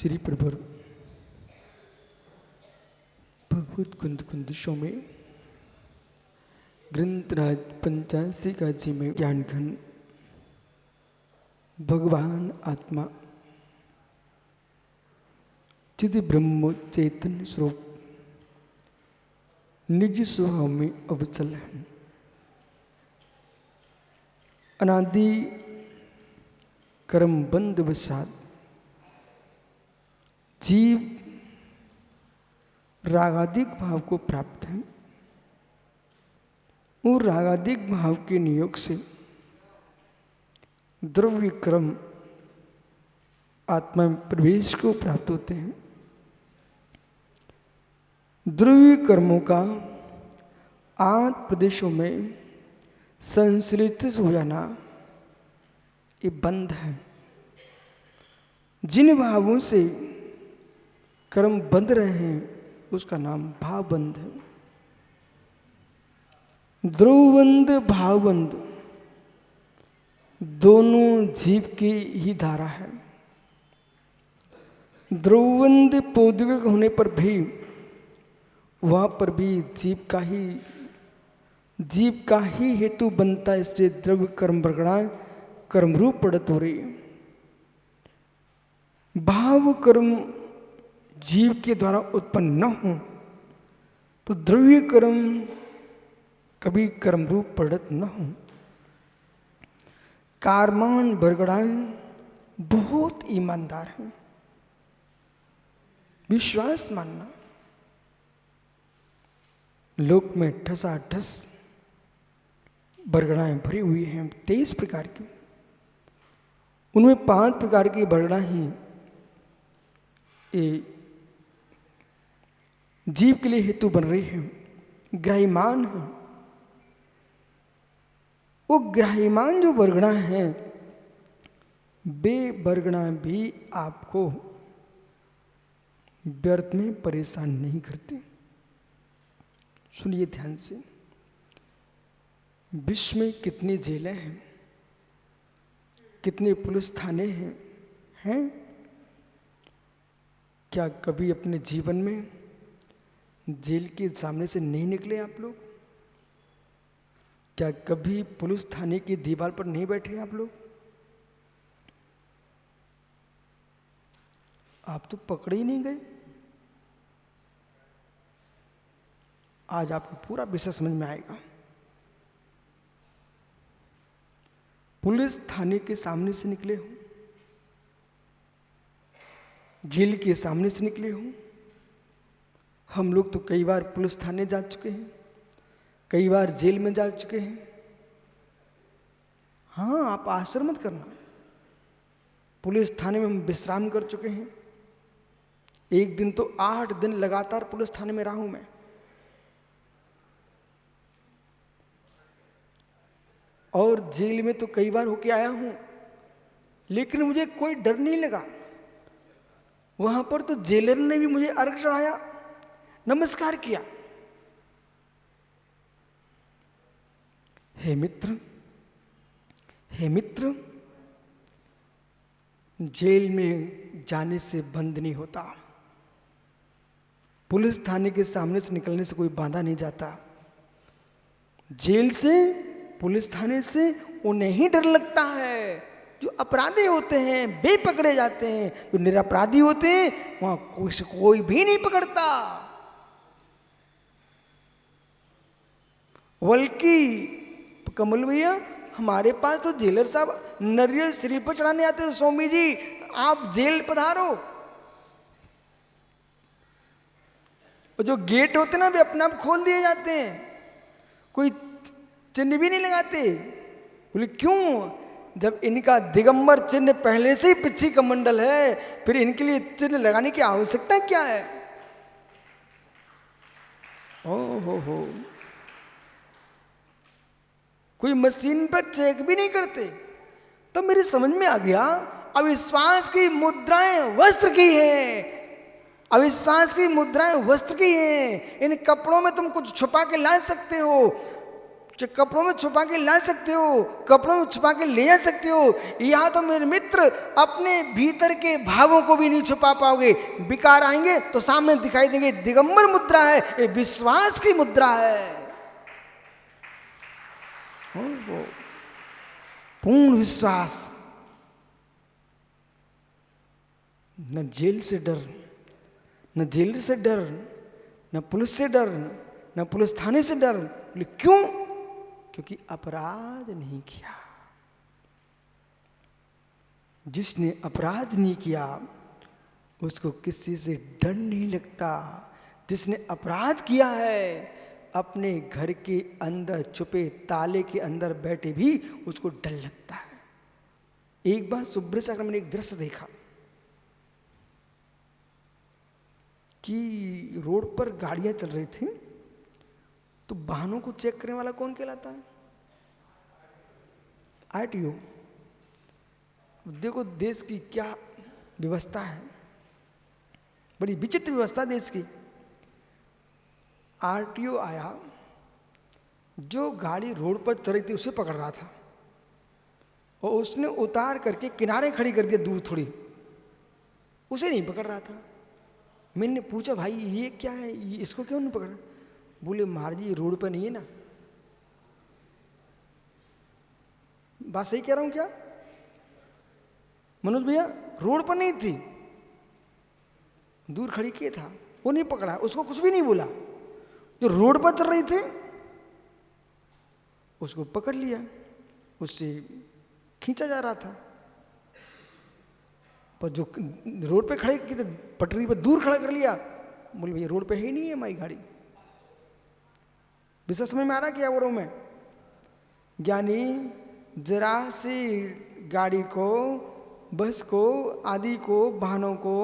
श्री प्रभु भगवत कुंद में ग्रंथराज 85 का जी में ज्ञान घन भगवान आत्मा चिद ब्रह्म चैतन्य स्वरूप निज स्वभाव में अवचल है। अनादि कर्म बंध वसात जीव रागादिक भाव को प्राप्त है और रागादिक भाव के नियोग से द्रव्य कर्म आत्मा में प्रवेश को प्राप्त होते हैं। द्रव्य कर्मों का आठ प्रदेशों में संश्लिष्ट हो जाना ये बंध है। जिन भावों से कर्म बंध रहे हैं उसका नाम भावबंध है। द्रव्यबंध भावबंध दोनों जीव की ही धारा है। द्रव्यबंध पौद्योगिक होने पर भी वहां पर भी जीव का ही हेतु बनता है, इसलिए द्रव्य कर्म प्रगणा कर्म रूप पड़त हो रही है। भाव कर्म जीव के द्वारा उत्पन्न न हो तो द्रव्य कर्म कभी कर्म रूप पड़त न हो। कारमान बरगड़ाएं बहुत ईमानदार हैं। विश्वास मानना लोक में ठसाठस बरगड़ाएं भरी हुई हैं 23 प्रकार की। उनमें 5 प्रकार की बरगड़ा ही ये जीव के लिए हेतु बन रही है, ग्राह्यमान है। वो ग्राह्यमान जो बरगड़ा है वे बरगड़ा भी आपको व्यर्थ में परेशान नहीं करते। सुनिए ध्यान से, विश्व में कितनी जेलें हैं, कितने पुलिस थाने हैं? क्या कभी अपने जीवन में जेल के सामने से नहीं निकले आप लोग? क्या कभी पुलिस थाने की दीवार पर नहीं बैठे आप लोग? आप तो पकड़े ही नहीं गए। आज आपको पूरा विषय समझ में आएगा। पुलिस थाने के सामने से निकले हो, जेल के सामने से निकले हो। हम लोग तो कई बार पुलिस थाने जा चुके हैं, कई बार जेल में जा चुके हैं। हाँ, आप आश्चर्य मत करना, पुलिस थाने में हम विश्राम कर चुके हैं। एक दिन तो 8 दिन लगातार पुलिस थाने में रहा हूं मैं। और जेल में तो कई बार होके आया हूं, लेकिन मुझे कोई डर नहीं लगा। वहां पर तो जेलर ने भी मुझे अर्घ चढ़ाया, नमस्कार किया। हे मित्र, जेल में जाने से बंद नहीं होता, पुलिस थाने के सामने से निकलने से कोई बांधा नहीं जाता। जेल से, पुलिस थाने से उन्हें ही डर लगता है जो अपराधी होते हैं, वे पकड़े जाते हैं। जो निरपराधी होते हैं वहां कोई भी नहीं पकड़ता। बल्कि कमल भैया, हमारे पास तो जेलर साहब नारियल सिर पर चढ़ाने आते हैं। स्वामी जी आप जेल पधारो। और जो गेट होते ना वे अपने आप खोल दिए जाते हैं, कोई चिन्ह भी नहीं लगाते। बोले क्यों? जब इनका दिगंबर चिन्ह पहले से ही पिछी कमंडल है, फिर इनके लिए चिन्ह लगाने की आवश्यकता क्या है? हो कोई मशीन पर चेक भी नहीं करते। तो मेरी समझ में आ गया, अविश्वास की मुद्राएं वस्त्र की हैं, अविश्वास की मुद्राएं वस्त्र की हैं। इन कपड़ों में तुम कुछ छुपा के ला सकते हो, कपड़ों में छुपा के ला सकते हो, कपड़ों में छुपा के ले जा सकते हो, यहाँ तो मेरे मित्र अपने भीतर के भावों को भी नहीं छुपा पाओगे। विकार आएंगे तो सामने दिखाई देंगे। दिगंबर मुद्रा है, ये विश्वास की मुद्रा है। वो पूर्ण विश्वास, न जेल से डर, न जेल से डर, न पुलिस से डर, न पुलिस थाने से डर। क्यों? क्योंकि अपराध नहीं किया। जिसने अपराध नहीं किया उसको किसी से डर नहीं लगता। जिसने अपराध किया है अपने घर के अंदर छुपे ताले के अंदर बैठे भी उसको डर लगता है। एक बार सुब्रत सागर मैंने एक दृश्य देखा कि रोड पर गाड़ियां चल रही थी, तो वाहनों को चेक करने वाला कौन कहलाता है? आरटीओ। देखो देश की क्या व्यवस्था है, बड़ी विचित्र व्यवस्था देश की। आरटीओ आया, जो गाड़ी रोड पर चल रही थी उसे पकड़ रहा था और उसने उतार करके किनारे खड़ी कर दिया दूर थोड़ी, उसे नहीं पकड़ रहा था। मैंने पूछा भाई ये क्या है, इसको क्यों नहीं पकड़? बोले महाराज जी रोड पर नहीं है ना। बात सही कह रहा हूं क्या मनोज भैया? रोड पर नहीं थी, दूर खड़ी किए था, वो नहीं पकड़ा, उसको कुछ भी नहीं बोला। जो रोड पर चल रही थी उसको पकड़ लिया, उससे खींचा जा रहा था। पर जो रोड पे खड़े की, पटरी पर दूर खड़ा कर लिया। बोले भैया रोड पे ही नहीं है हमारी गाड़ी। विशेष समझ में आ रहा क्या बोल रहा हूं मैं? यानी जरा सी गाड़ी को, बस को, आदि को, वाहनों को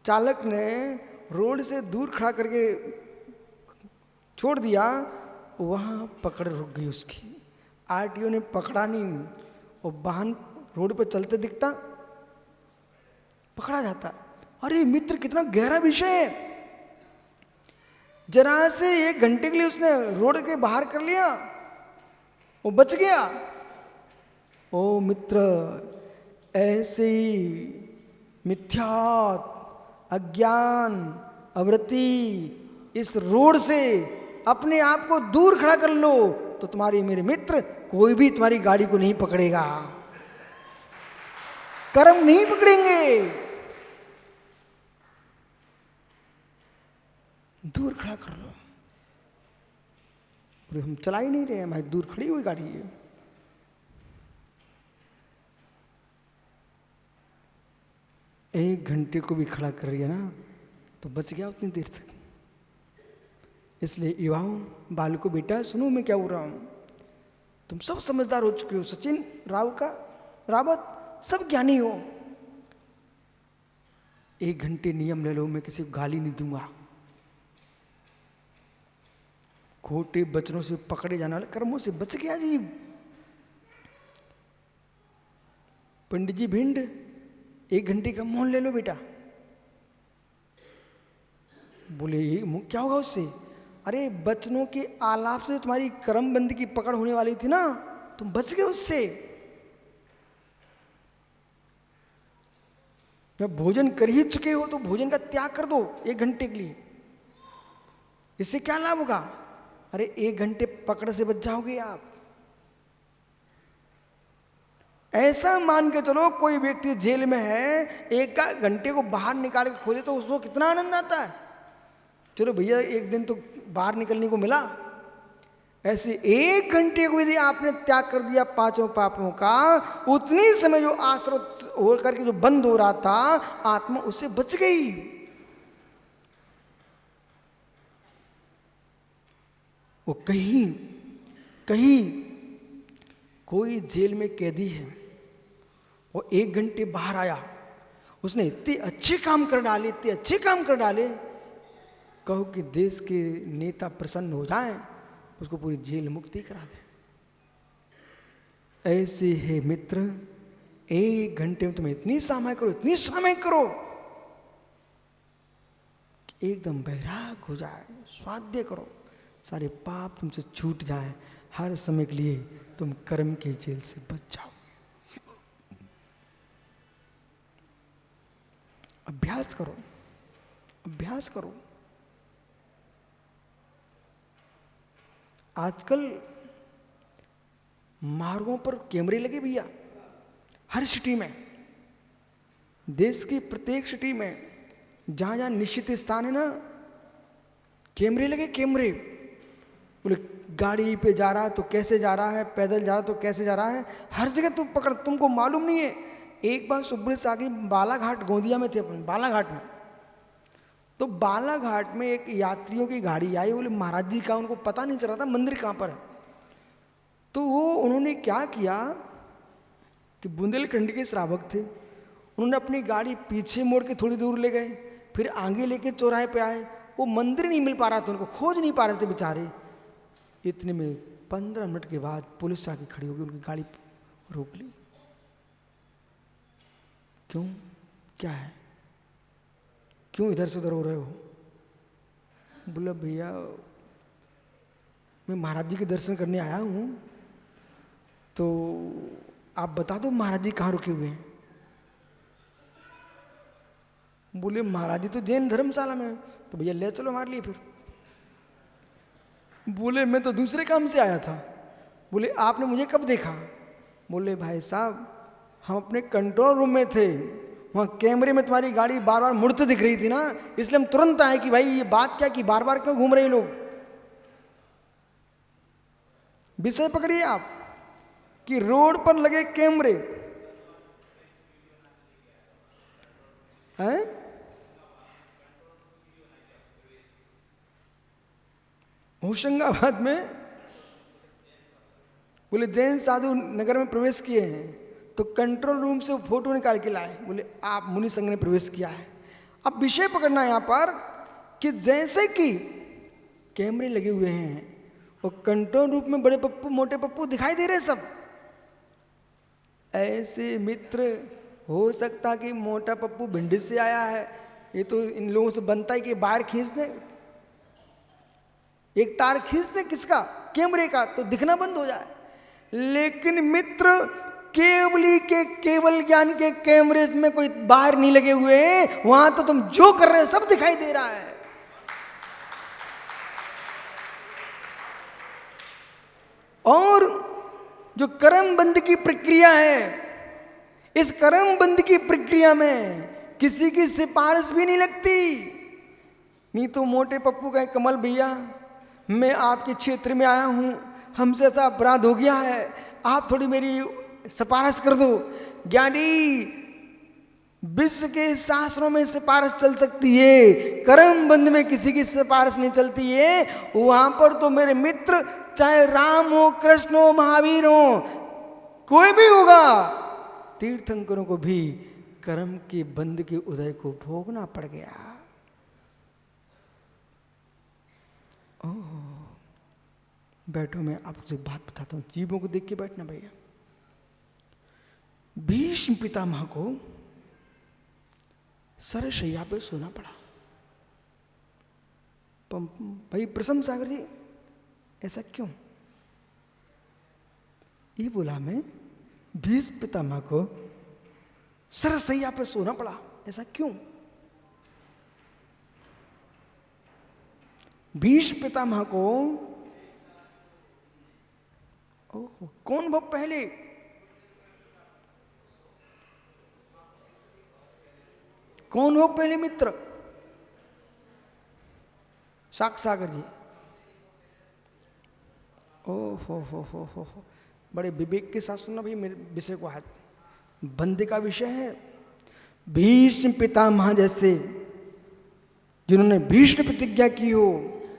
चालक ने रोड से दूर खड़ा करके छोड़ दिया, वहां पकड़ रुक गई उसकी। आरटीओ ने पकड़ा नहीं, और वाहन रोड पर चलते दिखता पकड़ा जाता। अरे मित्र कितना गहरा विषय है। जरा से 1 घंटे के लिए उसने रोड के बाहर कर लिया, वो बच गया। ओ मित्र, ऐसे मिथ्या अज्ञान अवृत्ति इस रोड से अपने आप को दूर खड़ा कर लो तो तुम्हारे मेरे मित्र कोई भी तुम्हारी गाड़ी को नहीं पकड़ेगा, कर्म नहीं पकड़ेंगे। दूर खड़ा कर लो। अरे हम चला ही नहीं रहे, हमारी दूर खड़ी हुई गाड़ी है। एक घंटे को भी खड़ा कर रही है ना तो बच गया उतनी देर तक। इसलिए युवाओं, बालकों, बेटा सुनो मैं क्या बोल रहा हूं। तुम सब समझदार हो चुके हो, सचिन रावत सब ज्ञानी हो। 1 घंटे नियम ले लो, मैं किसी को गाली नहीं दूंगा। खोटे बचनों से पकड़े जाने वाले कर्मों से बच गया जी। पंडित जी भिंड 1 घंटे का मौन ले लो बेटा। बोले क्या होगा उससे? अरे बचनों के आलाप से तुम्हारी कर्म बंदी की पकड़ होने वाली थी ना, तुम बच गए उससे। जब भोजन कर ही चुके हो तो भोजन का त्याग कर दो 1 घंटे के लिए। इससे क्या लाभ होगा? अरे 1 घंटे पकड़ से बच जाओगे आप। ऐसा मान के चलो कोई व्यक्ति जेल में है, 1 घंटे को बाहर निकाल के खोले तो उसको कितना आनंद आता है। चलो भैया 1 दिन तो बाहर निकलने को मिला। ऐसे 1 घंटे को यदि आपने त्याग कर दिया 5 पापों का, उतनी समय जो आश्रित होकर के जो बंद हो रहा था आत्मा उससे बच गई। वो कहीं कोई जेल में कैदी है, वो 1 घंटे बाहर आया, उसने इतने अच्छे काम कर डाले, कहो कि देश के नेता प्रसन्न हो जाएं, उसको पूरी जेल मुक्ति करा दे। ऐसे है मित्र, 1 घंटे में तुम्हें इतनी सामाय करो कि एकदम बैराग हो जाए। स्वाध्याय करो, सारे पाप तुमसे छूट जाएं, हर समय के लिए तुम कर्म की जेल से बच जाओ। अभ्यास करो, अभ्यास करो। आजकल मार्गों पर कैमरे लगे भैया, हर सिटी में, देश की प्रत्येक सिटी में, जहां जहां निश्चित स्थान है ना, कैमरे लगे, कैमरे। बोले गाड़ी पे जा रहा है तो कैसे जा रहा है, पैदल जा रहा है तो कैसे जा रहा है, हर जगह तुम पकड़, तुमको मालूम नहीं है। एक बार सुब्रत से आगे बालाघाट गोंदिया में थे अपन, बालाघाट में, तो बालाघाट में एक यात्रियों की गाड़ी आई, बोले महाराज जी का, उनको पता नहीं चल रहा था मंदिर कहाँ पर है। तो वो उन्होंने क्या किया कि बुंदेलखंड के श्रावक थे, उन्होंने अपनी गाड़ी पीछे मोड़ के थोड़ी दूर ले गए, फिर आगे लेके चौराहे पे आए। वो मंदिर नहीं मिल पा रहा था, उनको खोज नहीं पा रहे थे बेचारे। इतने में 15 मिनट के बाद पुलिस आके खड़ी हो गई, उनकी गाड़ी रोक ली। क्यों, क्या है, क्यों इधर से उधर हो रहे हो? बोला भैया मैं महाराज जी के दर्शन करने आया हूं, तो आप बता दो महाराज जी कहाँ रुके हुए हैं। बोले महाराज जी तो जैन धर्मशाला में। तो भैया ले चलो हमारे लिए फिर। बोले मैं तो दूसरे काम से आया था। बोले आपने मुझे कब देखा? बोले भाई साहब हम अपने कंट्रोल रूम में थे, वहाँ कैमरे में तुम्हारी गाड़ी बार बार मुड़ते दिख रही थी ना, इसलिए हम तुरंत आए कि भाई ये बात क्या कि बार बार क्यों घूम रहे हैं लोग। विषय पकड़िए आप कि रोड पर लगे कैमरे हैं, होशंगाबाद में बोले जैन साधु नगर में प्रवेश किए हैं, तो कंट्रोल रूम से फोटो निकाल के लाए, बोले आप मुनि संघ ने प्रवेश किया है। अब विषय पकड़ना यहां पर कि जैसे कि कैमरे लगे हुए हैं और कंट्रोल रूम में बड़े पप्पू मोटे पप्पू दिखाई दे रहे सब, ऐसे मित्र हो सकता कि मोटा पप्पू भिंडी से आया है, ये तो इन लोगों से बनता है कि बाहर खींच दे, एक तार खींच दे किसका, कैमरे का, तो दिखना बंद हो जाए। लेकिन मित्र केवली के केवल ज्ञान के कैमरेज में कोई बाहर नहीं लगे हुए हैं, वहां तो तुम जो कर रहे हैं सब दिखाई दे रहा है। और जो कर्म बंद की प्रक्रिया है, इस कर्म बंद की प्रक्रिया में किसी की सिफारिश भी नहीं लगती। नहीं तो मोटे पप्पू कहे कमल भैया मैं आपके क्षेत्र में आया हूं, हमसे ऐसा अपराध हो गया है, आप थोड़ी मेरी सिफारिश कर दो। ज्ञानी विश्व के शास्त्रों में सिफारिश चल सकती है, कर्म बंद में किसी की सिफारिश नहीं चलती है। वहां पर तो मेरे मित्र चाहे राम हो, कृष्ण हो, महावीर हो, कोई भी होगा, तीर्थंकरों को भी कर्म के बंद के उदय को भोगना पड़ गया। ओह बैठो, मैं आपसे बात बताता हूं, जीवों को देख के बैठना भैया। भीष्म पितामह को सरशैया पे सोना पड़ा। भाई प्रसन्न सागर जी ऐसा क्यों? ये बोला मैं भीष्म पितामह को सरसैया पे सोना पड़ा, ऐसा क्यों? भीष्म पितामह को ओहो कौन भव पहले? कौन हो पहले मित्र? सागर जी। हो बड़े विवेक के साथ सुनना भाई मेरे विषय को। हाथ बंदे का विषय है। भीष्म पितामह जैसे जिन्होंने भीष्म प्रतिज्ञा की हो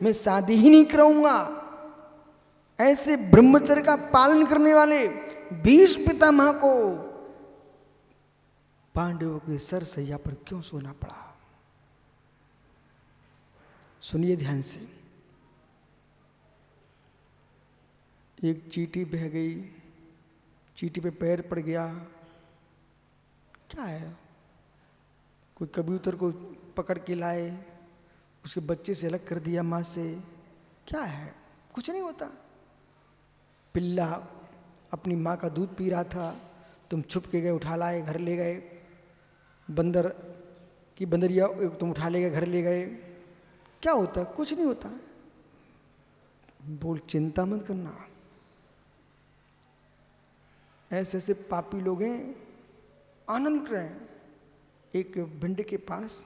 मैं शादी ही नहीं कराऊंगा, ऐसे ब्रह्मचर्य का पालन करने वाले भीष्म पितामह को पांडवों के सरसैया पर क्यों सोना पड़ा? सुनिए ध्यान से। एक चींटी बह गई, चींटी पे पैर पड़ गया, क्या है, कोई कबूतर को पकड़ के लाए, उसके बच्चे से अलग कर दिया माँ से, क्या है, कुछ नहीं होता। पिल्ला अपनी माँ का दूध पी रहा था, तुम छुप के गए, उठा लाए, घर ले गए। बंदर की बंदरिया तुम उठा ले गए, घर ले गए। क्या होता, कुछ नहीं होता। बोल चिंता मत करना। ऐसे ऐसे पापी लोग हैं, आनंद कर रहे हैं। एक भिंड के पास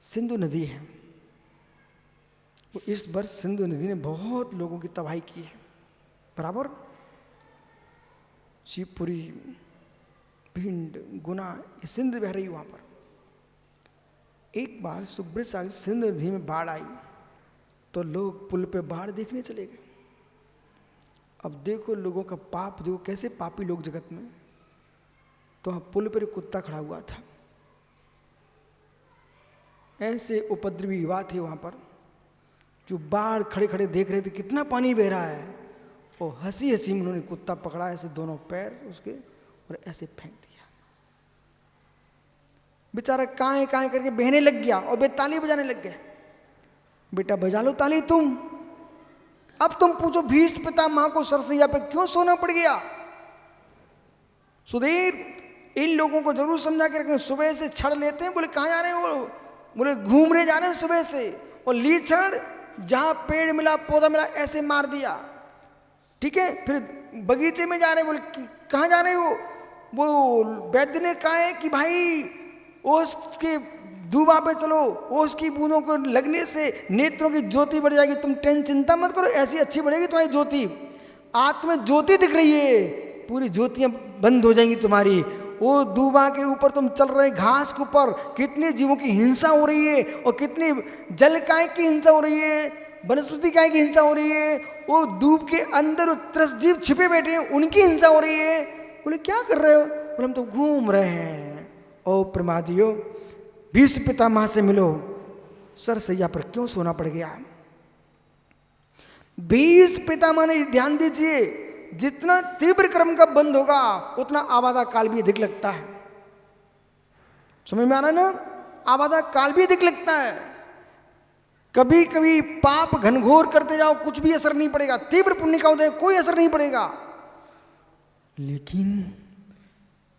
सिंधु नदी है। वो इस वर्ष सिंधु नदी ने बहुत लोगों की तबाही की है, बराबर। शिवपुरी, भिंड, गुना, ये सिंध बह रही वहां पर। एक बार सुब्रत सागर सिंधु नदी में बाढ़ आई तो लोग पुल पे बाढ़ देखने चले गए। अब देखो लोगों का पाप, देखो कैसे पापी लोग जगत में। तो वहां पुल पर एक कुत्ता खड़ा हुआ था। ऐसे उपद्रवी युवा थे वहां पर जो बाढ़ खड़े खड़े देख रहे थे कितना पानी बह रहा है। और हंसी हंसी में उन्होंने कुत्ता पकड़ा, ऐसे दोनों पैर उसके, और ऐसे फेंक दिया। बेचारा काहे काहे करके बहने लग गया और वे ताली बजाने लग गए। बेटा बजा लो ताली तुम। अब तुम पूछो भीष्म पितामह को सरसैया पे क्यों सोना पड़ गया। सुधीर, इन लोगों को जरूर समझा के रखें। सुबह से छड़ लेते हैं, बोले कहाँ जा रहे हैं वो, बोले घूमने जा रहे हैं सुबह से। और ली छड़, जहां पेड़ मिला पौधा मिला ऐसे मार दिया, ठीक है। फिर बगीचे में जा रहे हैं, बोले कहाँ जा रहे हो। वो वैद्य ने कहा है कि भाई ओस के दूबा पे चलो, ओस की बूंदों को लगने से नेत्रों की ज्योति बढ़ जाएगी। तुम चिंता मत करो, ऐसी अच्छी बढ़ेगी तुम्हारी ज्योति। आत्मा में ज्योति दिख रही है, पूरी ज्योतियां बंद हो जाएंगी तुम्हारी। वो दूबा के ऊपर तुम चल रहे घास के ऊपर, कितने जीवों की हिंसा हो रही है, और कितनी जल काय की हिंसा हो रही है, वनस्पति काय की हिंसा हो रही है। वो दूब के अंदर त्रसजीव छिपे बैठे हैं, उनकी हिंसा हो रही है। बोले क्या कर रहे हो, बोले हम तो घूम रहे हैं। ओ प्रमादियो, भीष्म पितामह से मिलो, सरसैया पर क्यों सोना पड़ गया। भीष्म पितामह ने ध्यान दीजिए, जितना तीव्र कर्म का बंध होगा उतना आबादा काल भी अधिक लगता है। समझ में आ रहा है ना, आबादा काल भी अधिक लगता है। कभी कभी पाप घनघोर करते जाओ, कुछ भी असर नहीं पड़ेगा। तीव्र पुण्य का उदय, कोई असर नहीं पड़ेगा। लेकिन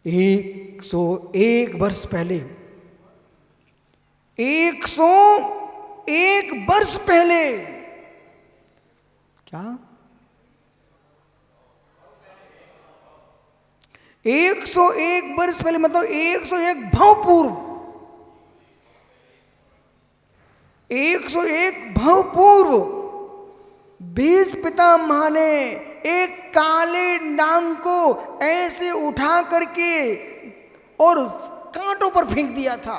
101 वर्ष पहले, 101 वर्ष पहले, क्या 101 वर्ष पहले, मतलब 101 भव पूर्व, 101 भव पूर्व भीष्म पितामह ने एक काले नांग को ऐसे उठा करके और कांटों पर फेंक दिया था।